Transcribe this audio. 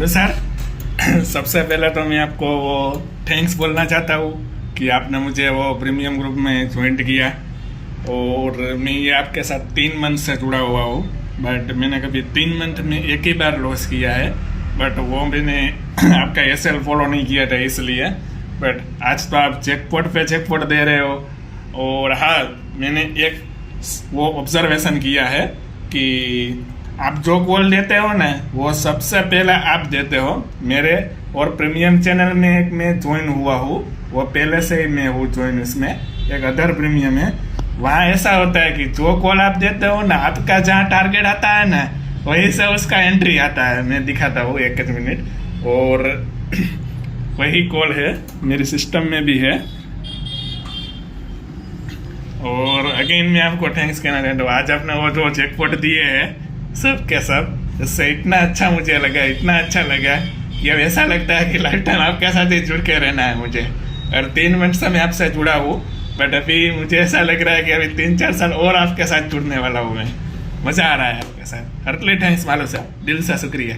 Malu sir. सबसे पहले तो मैं आपको वो थैंक्स बोलना चाहता हूँ कि आपने मुझे वो प्रीमियम ग्रुप में ज्वाइंट किया। और मैं ये आपके साथ 3 मंथ से जुड़ा हुआ हूँ, बट मैंने कभी 3 मंथ में एक ही बार लॉस किया है। बट वो मैंने आपका एसएल फॉलो नहीं किया था इसलिए। बट आज तो आप जैकपॉट पे जैकपॉट दे रहे हो। और हाँ, मैंने एक वो ऑब्जर्वेशन किया है कि आप जो कॉल देते हो ना, वो सबसे पहले आप देते हो। मेरे और प्रीमियम चैनल में एक मैं ज्वाइन हुआ हूँ, वो पहले से ही मैं हूँ ज्वाइन। इसमें एक अदर प्रीमियम है, वहाँ ऐसा होता है कि जो कॉल आप देते हो ना, आपका जहाँ टारगेट आता है ना, वहीं से उसका एंट्री आता है। मैं दिखाता हूँ एक मिनट। और वही कॉल है, मेरे सिस्टम में भी है। और अगेन मैं आपको थैंक्स कहना चाहता हूँ। आज आपने वो जो जैकपॉट दिए हैं सब के सब, इससे इतना अच्छा मुझे लगा, इतना अच्छा लगा कि अब ऐसा लगता है कि लाइफ टाइम आपके साथ ही जुड़ के रहना है मुझे। और 3 मिनट से मैं आपसे जुड़ा हूँ, बट अभी मुझे ऐसा लग रहा है कि अभी 3-4 साल और आपके साथ जुड़ने वाला हूँ मैं। मज़ा आ रहा है आपके साथ। हर लिए थैंक्स मालूम साहब, दिल से शुक्रिया।